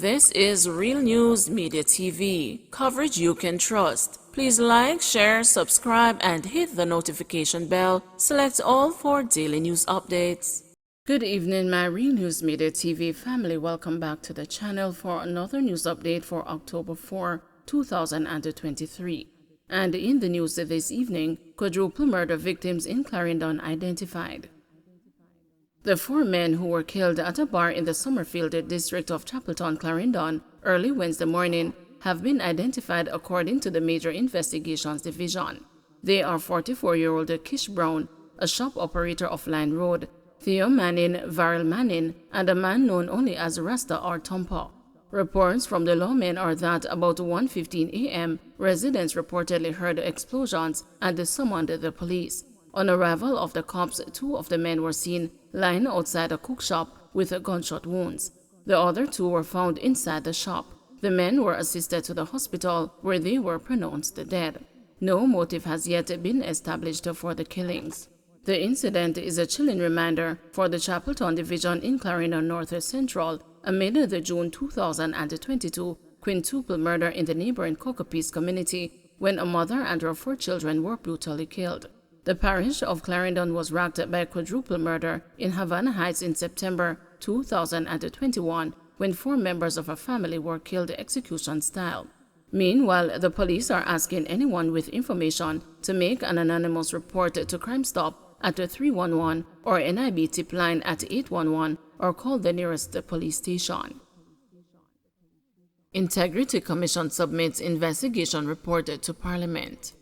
This is Real News Media TV, coverage you can trust. Please like, share, subscribe, and hit the notification bell. Select all for daily news updates. Good evening, my Real News Media TV family. Welcome back to the channel for another news update for October 4, 2023. And in the news this evening, quadruple murder victims in Clarendon identified. The 4 men who were killed at a bar in the Summerfield district of Chapelton, Clarendon, early Wednesday morning have been identified according to the Major Investigations Division. They are 44-year-old Kish Brown, a shop operator off Line Road, Theo Manning, Varel Manning, and a man known only as Rasta or Tompa. Reports from the lawmen are that about 1:15 a.m., residents reportedly heard explosions and summoned the police. On arrival of the cops, 2 of the men were seen lying outside a cook shop with gunshot wounds. The other 2 were found inside the shop. The men were assisted to the hospital where they were pronounced dead. No motive has yet been established for the killings. The incident is a chilling reminder for the Chapelton Division in Clarendon North Central amid the June 2022 quintuple murder in the neighboring Cockapease community when a mother and her 4 children were brutally killed. The parish of Clarendon was racked by a quadruple murder in Havana Heights in September 2021 when 4 members of a family were killed execution style. Meanwhile, the police are asking anyone with information to make an anonymous report to Crime Stop at 311 or NIB tip line at 811 or call the nearest police station. Integrity Commission submits investigation report to Parliament.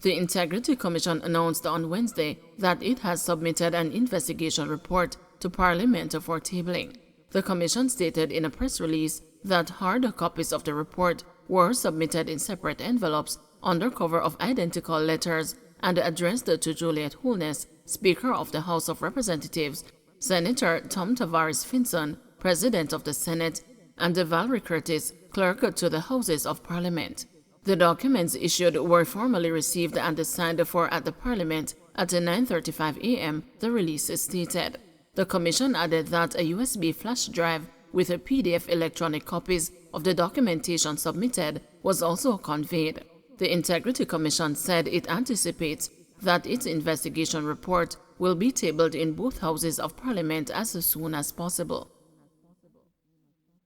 The Integrity Commission announced on Wednesday that it has submitted an investigation report to Parliament for tabling. The Commission stated in a press release that hard copies of the report were submitted in separate envelopes under cover of identical letters and addressed to Juliet Holness, Speaker of the House of Representatives, Senator Tom Tavares Finson, President of the Senate, and Valerie Curtis, Clerk to the Houses of Parliament. The documents issued were formally received and signed for at the Parliament at 9:35 a.m., the release stated. The Commission added that a USB flash drive with a PDF electronic copies of the documentation submitted was also conveyed. The Integrity Commission said it anticipates that its investigation report will be tabled in both houses of Parliament as soon as possible.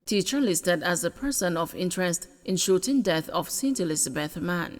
Teacher listed as a person of interest in shooting death of St. Elizabeth man.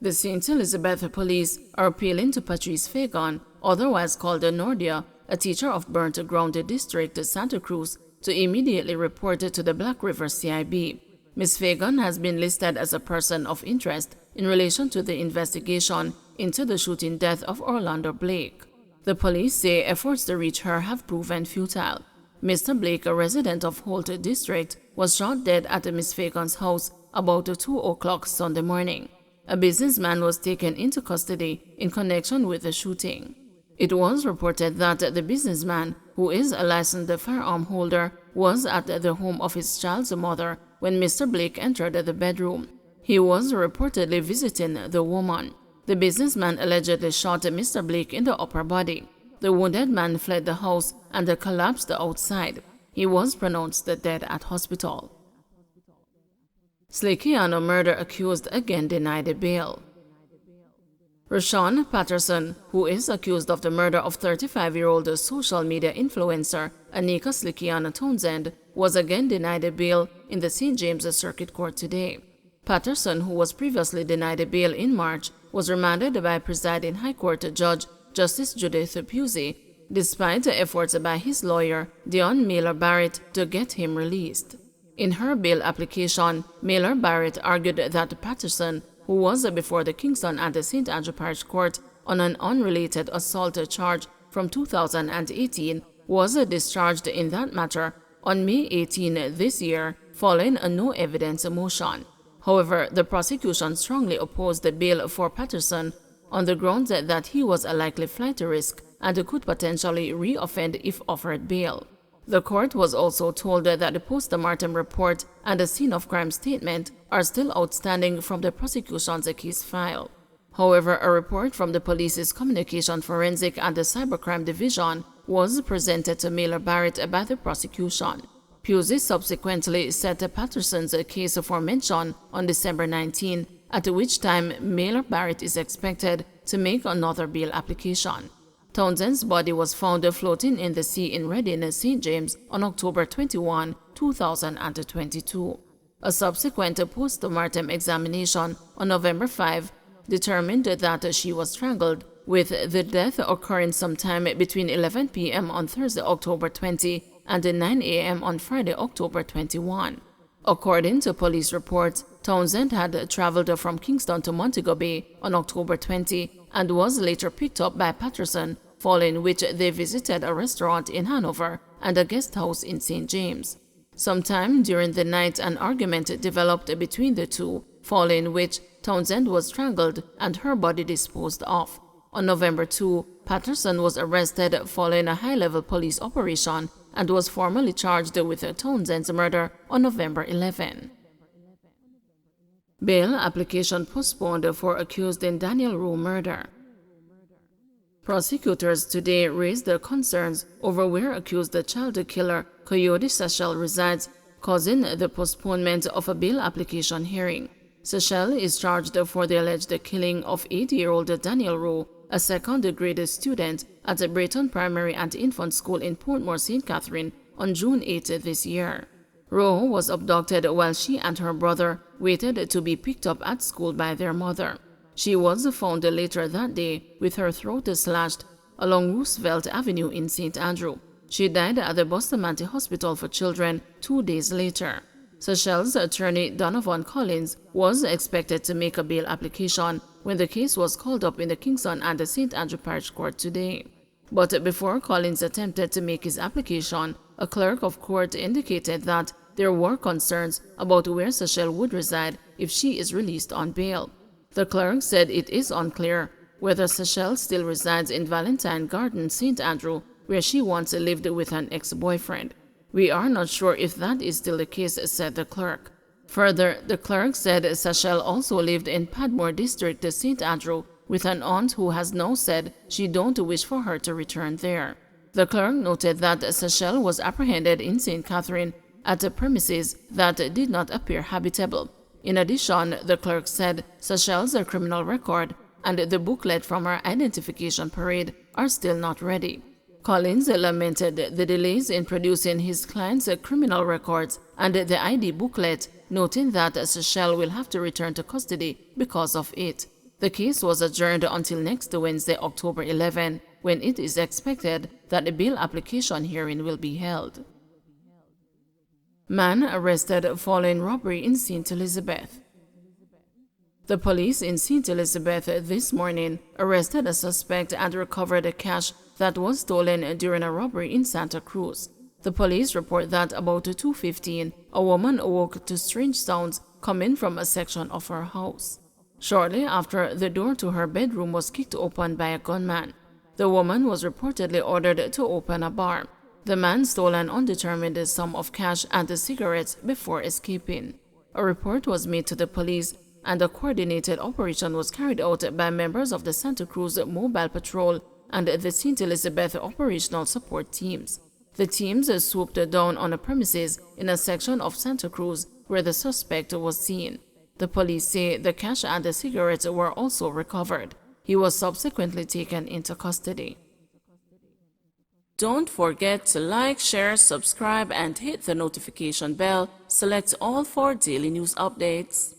The St. Elizabeth police are appealing to Patrice Fagan, otherwise called Nordia, a teacher of Burnt Ground District, Santa Cruz, to immediately report to the Black River CIB. Ms. Fagan has been listed as a person of interest in relation to the investigation into the shooting death of Orlando Blake. The police say efforts to reach her have proven futile. Mr. Blake, a resident of Holt District, was shot dead at Ms. Fagan's house about 2 o'clock Sunday morning. A businessman was taken into custody in connection with the shooting. It was reported that the businessman, who is a licensed firearm holder, was at the home of his child's mother when Mr. Blake entered the bedroom. He was reportedly visiting the woman. The businessman allegedly shot Mr. Blake in the upper body. The wounded man fled the house and collapsed outside. He was pronounced dead at hospital. Slickiano murder accused again denied bail. Rashawn Patterson, who is accused of the murder of 35-year-old social media influencer Anika Slickiano Townsend, was again denied bail in the St. James Circuit Court today. Patterson, who was previously denied bail in March, was remanded by presiding High Court Judge Justice Judith Pusey, despite efforts by his lawyer, Dion Miller Barrett, to get him released. In her bail application, Miller Barrett argued that Patterson, who was before the Kingston and the St. Andrew Parish Court on an unrelated assault charge from 2018, was discharged in that matter on May 18 this year, following a no-evidence motion. However, the prosecution strongly opposed the bail for Patterson on the grounds that he was a likely flight risk and could potentially re-offend if offered bail. The court was also told that the post-mortem report and the scene of crime statement are still outstanding from the prosecution's case file. However, a report from the police's communication forensic and the cybercrime division was presented to Miller Barrett by the prosecution. Pusey subsequently set Patterson's case aforementioned on December 19, at which time Mailer Barrett is expected to make another bail application. Townsend's body was found floating in the sea in Reading, St. James on October 21, 2022. A subsequent post-mortem examination on November 5 determined that she was strangled, with the death occurring sometime between 11 p.m. on Thursday, October 20, and 9 a.m. on Friday, October 21. According to police reports, Townsend had traveled from Kingston to Montego Bay on October 20 and was later picked up by Patterson, following which they visited a restaurant in Hanover and a guest house in St. James. Sometime during the night, an argument developed between the two, following which Townsend was strangled and her body disposed of. On November 2, Patterson was arrested following a high-level police operation and was formally charged with Townsend's murder on November 11. Bail application postponed for accused in Daniel Rowe murder. Prosecutors today raised their concerns over where accused child killer Coyote Sechel resides, causing the postponement of a bail application hearing. Sechel is charged for the alleged killing of 8-year-old Daniel Rowe, a second-grade student at Brayton Primary and Infant School in Portmore, St. Catherine, on June 8 this year. Rowe was abducted while she and her brother waited to be picked up at school by their mother. She was found later that day with her throat slashed along Roosevelt Avenue in St. Andrew. She died at the Bustamante Hospital for Children 2 days later. Sechel's attorney Donovan Collins was expected to make a bail application when the case was called up in the Kingston and the St. Andrew Parish Court today. But before Collins attempted to make his application, a clerk of court indicated that there were concerns about where Sechel would reside if she is released on bail. The clerk said it is unclear whether Sechel still resides in Valentine Garden, St. Andrew, where she once lived with an ex-boyfriend. We are not sure if that is still the case, said the clerk. Further, the clerk said Sechel also lived in Padmore District, St. Andrew, with an aunt who has now said she don't wish for her to return there. The clerk noted that Sechel was apprehended in St. Catherine at a premises that did not appear habitable. In addition, the clerk said Sechel's criminal record and the booklet from her identification parade are still not ready. Collins lamented the delays in producing his client's criminal records and the ID booklet, noting that Sechel will have to return to custody because of it. The case was adjourned until next Wednesday, October 11, when it is expected that a bail application hearing will be held. Man arrested following robbery in St. Elizabeth. The police in St. Elizabeth this morning arrested a suspect and recovered cash that was stolen during a robbery in Santa Cruz. The police report that about 2:15, a woman awoke to strange sounds coming from a section of her house. Shortly after, the door to her bedroom was kicked open by a gunman. The woman was reportedly ordered to open a bar. The man stole an undetermined sum of cash and cigarettes before escaping. A report was made to the police, and a coordinated operation was carried out by members of the Santa Cruz Mobile Patrol and the St. Elizabeth Operational Support Teams. The teams swooped down on a premises in a section of Santa Cruz where the suspect was seen. The police say the cash and the cigarettes were also recovered. He was subsequently taken into custody. Don't forget to like, share, subscribe, and hit the notification bell. Select all for daily news updates.